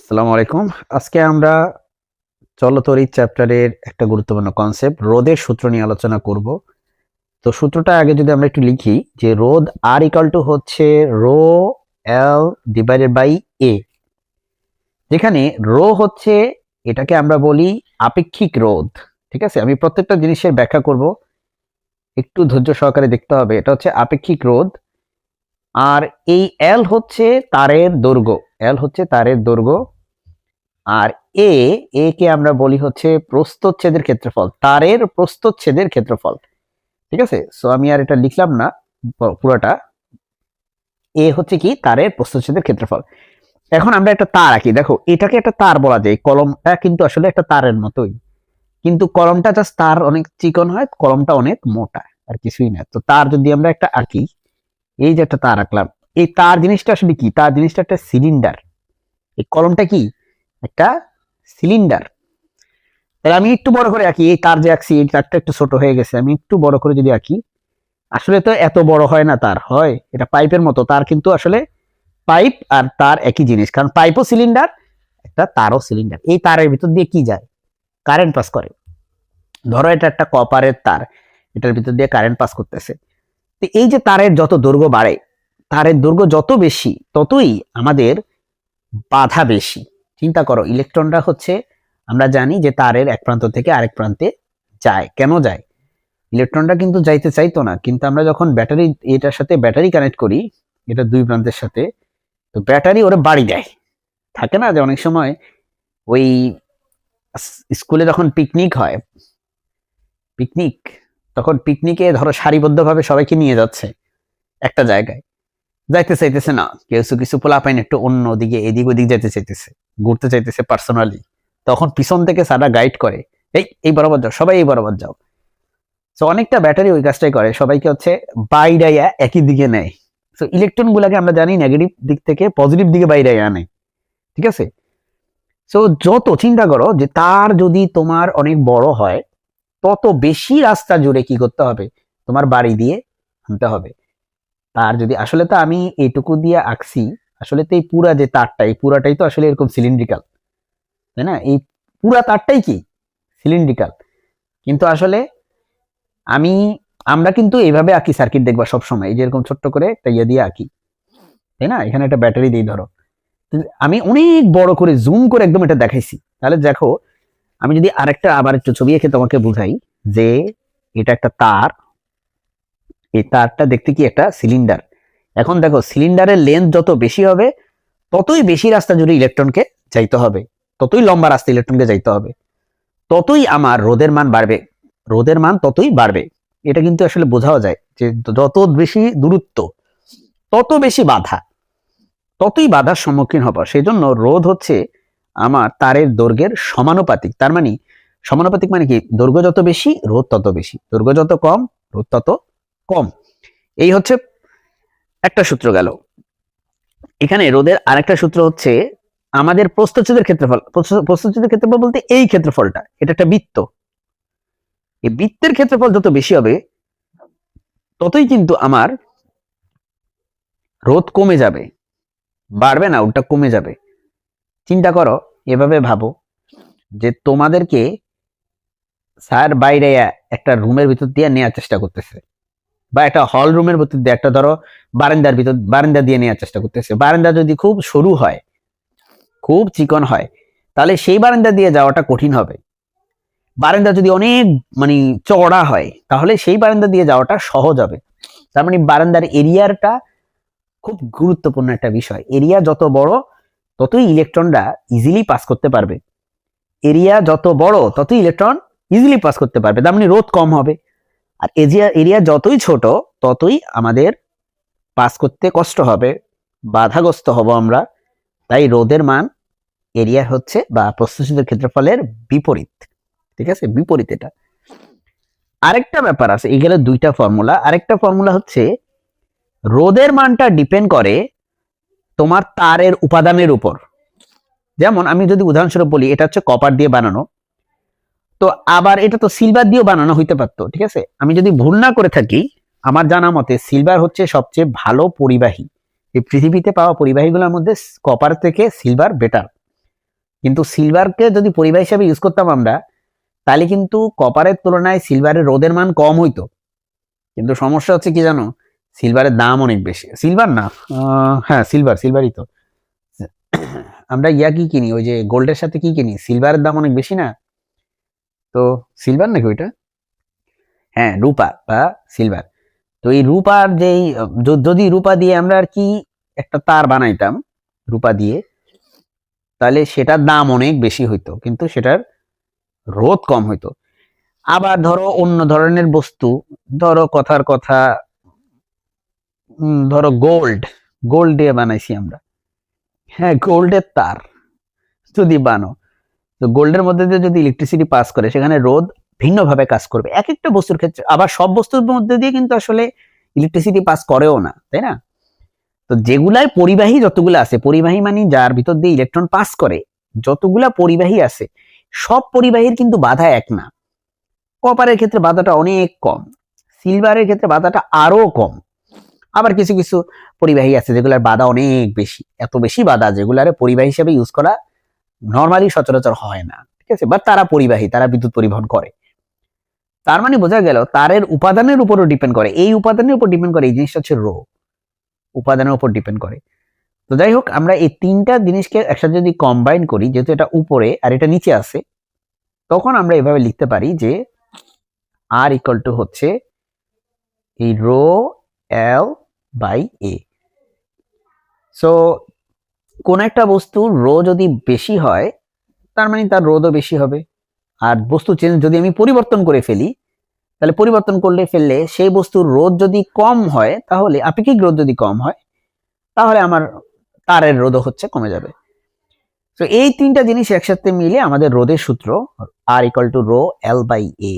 আসসালামু আলাইকুম। আজকে আমরা চলতরিৎ চ্যাপ্টারের একটা গুরুত্বপূর্ণ কনসেপ্ট রোধের সূত্র নিয়ে আলোচনা করব। তো সূত্রটা আগে যদি আমরা একটু লিখি যে রোধ R ইকুয়াল টু হচ্ছে rho L divided by A, যেখানে রো হচ্ছে এটাকে আমরা বলি আপেক্ষিক রোধ। ঠিক আছে, আমি প্রত্যেকটা জিনিসের ব্যাখ্যা করব, একটু ধৈর্য সহকারে দেখতে হবে। এটা হচ্ছে আপেক্ষিক রোধ। আর এই L হচ্ছে তারের দৈর্ঘ্য, L হচ্ছে তারের দৈর্ঘ্য। আর এ এ কে আমরা বলি হচ্ছে প্রস্থচ্ছেদের ক্ষেত্রফল, তারের প্রস্থচ্ছেদের ক্ষেত্রফল। ঠিক আছে, সো আমি আর এটা লিখলাম না পুরোটা। এ হচ্ছে কি তারের প্রস্থচ্ছেদের ক্ষেত্রফল। এখন আমরা একটা তার আঁকি, দেখো এটাকে একটা তার বলা যায়, কলমটা কিন্তু আসলে একটা তারের মতোই, কিন্তু কলমটা জাস্ট তার অনেক চিকন হয়, কলমটা অনেক মোটা, আর কিছুই না। তো তার যদি আমরা একটা আঁকি, এই যে একটা তার আঁকলাম, এই তার জিনিসটা আসলে কি? তার জিনিসটা একটা সিলিন্ডার। এই কলমটা কি? একটা সিলিন্ডার। তাহলে আমি একটু বড় করে আঁকি, এই তার যে আঁকছি এই তারটা একটু ছোট হয়ে গেছে, আমি একটু বড় করে যদি আঁকি, আসলে তো এত বড় হয় না তার, হয় এটা পাইপের মতো। তার কিন্তু আসলে পাইপ আর তার একই জিনিস, কারণ পাইপও সিলিন্ডার, একটা তারও সিলিন্ডার। এই তারের ভিতর দিয়ে কি যায়? কারেন্ট পাস করে। ধরো এটা একটা কপারের তার, এটার ভিতর দিয়ে কারেন্ট পাস করতেছে। তো এই যে তারের যত দৈর্ঘ্য বাড়ে, তারের দৈর্ঘ্য যত বেশি, ততই আমাদের বাধা বেশি। চিন্তা করো, ইলেকট্রনটা হচ্ছে, আমরা জানি যে তারের এক প্রান্ত থেকে আরেক প্রান্তে যায়। কেন যায়? ইলেকট্রনটা কিন্তু যাইতে চাইতো না, কিন্তু আমরা যখন ব্যাটারি, এটার সাথে ব্যাটারি কানেক্ট করি, এটা দুই প্রান্তের সাথে, তো ব্যাটারি ওরে বাড়ি দেয়। থাকে না যে অনেক সময় ওই স্কুলে যখন পিকনিক হয়, পিকনিক, তখন পিকনিকে ধরো সারিবদ্ধভাবে সবাইকে নিয়ে যাচ্ছে একটা জায়গায়, যাইতে চাইতেছে না, কিছু কিছু পোলাপাইন একটু অন্য দিকে এদিক ওদিক যাইতে চাইতেছে, ঘুরতে চাইতেছে পার্সোনালি, তখন পিছন থেকে সারা গাইড করে, এই বরাবর যাও, সবাই এই বরাবর যাও। তো অনেকটা ব্যাটারি ওই কাজটাই করে, সবাইকে হচ্ছে বাইরাইয়া একই দিকে নেয়। তো ইলেকট্রন গুলাকে আমরা জানি নেগেটিভ দিক থেকে পজিটিভ দিকে বাইরাইয়া আনে। ঠিক আছে, তো যত চিন্তা করো যে তার যদি তোমার অনেক বড় হয়, তত বেশি রাস্তা জুড়ে কি করতে হবে? তোমার বাড়ি দিয়ে আনতে হবে। তার যদি আসলে, তো আমি এইটুকু দিয়ে আঁকছি, আসলে তো এই পুরা যে তারটা, এই পুরাটাই তো আসলে এরকম সিলিন্ড্রিক্যাল, তাই না? এই পুরা তারটাই কি সিলিন্ড্রিক্যাল, কিন্তু আসলে আমি, আমরা কিন্তু এইভাবে আঁকি সার্কিট, দেখবা সবসময় এই যে এরকম ছোট্ট করে একটা ইয়ে দিয়ে আঁকি, তাই না? এখানে একটা ব্যাটারি দিই ধরো, আমি অনেক বড় করে জুম করে একদম এটা দেখাইছি। তাহলে দেখো, আমি যদি আরেকটা আবার একটু ছবি এঁকে তোমাকে বুঝাই, যে এটা একটা তার, এই তারটা দেখতে কি একটা সিলিন্ডার। এখন দেখো, সিলিন্ডারের লেন্থ যত বেশি হবে, ততই বেশি রাস্তা জুড়ে ইলেকট্রনকে যাইতে হবে, ততই লম্বা রাস্তা ইলেকট্রনকে যাইতে হবে, ততই আমার রোধের মান বাড়বে, রোধের মান ততই বাড়বে। এটা কিন্তু আসলে বোঝাও যায় যে যত বেশি দূরত্ব, তত বেশি বাধা, ততই বাধার সম্মুখীন হব। সেই জন্য রোধ হচ্ছে আমার তারের দৈর্ঘ্যের সমানুপাতিক। তার মানে সমানুপাতিক মানে কি? দৈর্ঘ্য যত বেশি রোধ তত বেশি, দৈর্ঘ্য যত কম রোধ তত কম। এই হচ্ছে একটা সূত্র গেল। এখানে রোধের আরেকটা সূত্র হচ্ছে আমাদের প্রস্থচ্ছেদের ক্ষেত্রফল। প্রস্থচ্ছেদের ক্ষেত্রফল বলতে এই ক্ষেত্রফলটা, এটা একটা বৃত্ত, এই বৃত্তের ক্ষেত্রফল যত বেশি হবে, ততই কিন্তু আমার রোধ কমে যাবে, বাড়বে না, ওটা কমে যাবে। চিন্তা করো, এভাবে ভাবো যে তোমাদেরকে স্যার বাইরে একটা রুমের ভিতর দিয়ে নেওয়ার চেষ্টা করতেছে, বা একটা হল রুমের ভিতর দিয়ে, একটা ধরো বারান্দার ভিতর, বারান্দা দিয়ে নেওয়ার চেষ্টা করতেছে। বারান্দা যদি খুব সরু হয়, খুব চিকন হয়, তাহলে সেই বারান্দা দিয়ে যাওয়াটা কঠিন হবে। বারান্দা যদি অনেক মানে চওড়া হয়, তাহলে সেই বারান্দা দিয়ে যাওয়াটা সহজ হবে। তার মানে বারান্দার এরিয়াটা খুব গুরুত্বপূর্ণ একটা বিষয়। এরিয়া যত বড়, ততই ইলেকট্রনরা ইজিলি পাস করতে পারবে। এরিয়া যত বড়, ততই ইলেকট্রন ইজিলি পাস করতে পারবে, তার মানে রোধ কম হবে। আর এরিয়া যতই ছোট, ততই আমাদের পাস করতে কষ্ট হবে, বাধাগ্রস্ত হব আমরা। তাই রোধের মান এরিয়া হচ্ছে বা প্রস্থচ্ছেদের ক্ষেত্রফলের বিপরীত। ঠিক আছে, বিপরীত এটা। আরেকটা ব্যাপার আছে, এখানে দুইটা ফর্মুলা। আরেকটা ফর্মুলা হচ্ছে রোধের মানটা ডিপেন্ড করে তোমার তারের উপাদানের উপর। যেমন আমি যদি উদাহরণস্বরূপ বলি, এটা হচ্ছে কপার দিয়ে বানানো, তো আবার এটা তো সিলভার দিয়েও বানানো হইতে পারতো। ঠিক আছে, আমি যদি ভুল না করে থাকি, আমার জানা মতে সিলভার হচ্ছে সবচেয়ে ভালো পরিবাহী। এই পৃথিবীতে পাওয়া পরিবাহীগুলোর মধ্যে কপার থেকে সিলভার বেটার। কিন্তু সিলভারকে যদি পরিবাহী হিসাবে ইউজ করতাম আমরা, তাহলে কিন্তু কপারের তুলনায় সিলভারের রোধের মান কম হইতো। কিন্তু সমস্যা হচ্ছে কি জানো, সিলভারের দাম অনেক বেশি। সিলভার না, হ্যাঁ সিলভারই তো। আমরা কি কিনি, ওই যে গোল্ডের সাথে কি কিনি, সিলভারের দাম অনেক বেশি না? তো সিলভার নাকি ওইটা, হ্যাঁ রূপা বা সিলভার। তো এই রূপার যেই যদি রূপা দিয়ে আমরা আর কি একটা তার বানাইতাম রূপা দিয়ে, তাহলে সেটার দাম অনেক বেশি হইতো, কিন্তু সেটার রোধ কম হইতো। আবার ধরো অন্য ধরনের বস্তু, ধরো কথার কথা, ধরো গোল্ড দিয়ে বানাইছি আমরা, হ্যাঁ গোল্ডের তার যদি বানো, তো গোল্ডের মধ্যে দিয়ে যদি ইলেকট্রিসিটি পাস করে, সেখানে রোধ ভিন্নভাবে কাজ করবে এক একটা বস্তুর ক্ষেত্রে। আবার সব বস্তুর মধ্যে দিয়ে কিন্তু আসলে ইলেকট্রিসিটি পাস করেও না, তাই না? তো যেগুলাই পরিবাহী, যতগুলো আছে পরিবাহী মানে যার ভিতর দিয়ে ইলেকট্রন পাস করে, যতগুলা পরিবাহী আছে সব পরিবাহীর কিন্তু বাধা এক না। কপারের ক্ষেত্রে বাধাটা অনেক কম, সিলভারের ক্ষেত্রে বাধাটা আরো কম। আবার কিছু কিছু পরিবাহী আছে যেগুলোর বাধা অনেক বেশি, এত বেশি বাধা যেগুলার পরিবাহী হিসেবে ইউজ করা নর্মালি সচরাচর হয় না, ঠিক আছে? বাট তারা পরিবাহী, তারা বিদ্যুৎ পরিবহন করে। তার মানে বোঝা গেল তারের উপাদানের উপরও ডিপেন্ড করে, এই উপাদানের উপর ডিপেন্ড করে, এই জিনিসটা হচ্ছে রো, উপাদানের উপর ডিপেন্ড করে। তো যাই হোক, আমরা এই তিনটা জিনিসকে একসাথে যদি কম্বাইন করি, যেহেতু এটা উপরে আর এটা নিচে আছে, তখন আমরা এভাবে লিখতে পারি যে আর ইকুয়াল টু হচ্ছে এই rho L by A. So কোন একটা বস্তুর রো যদি বেশি হয়, তার মানে তার রোধও বেশি হবে। আর বস্তু চেঞ্জ যদি আমি পরিবর্তন করে ফেলি, তাহলে পরিবর্তন ফেললে সেই বস্তুর রোধ যদি কম হয়, তাহলে আপেক্ষিক রোধ যদি কম হয়, তাহলে আমার তারের রোধও হচ্ছে কমে যাবে। তো এই তিনটা জিনিস একসাথে মিলে আমাদের রোধের সূত্র R equal to rho L by A.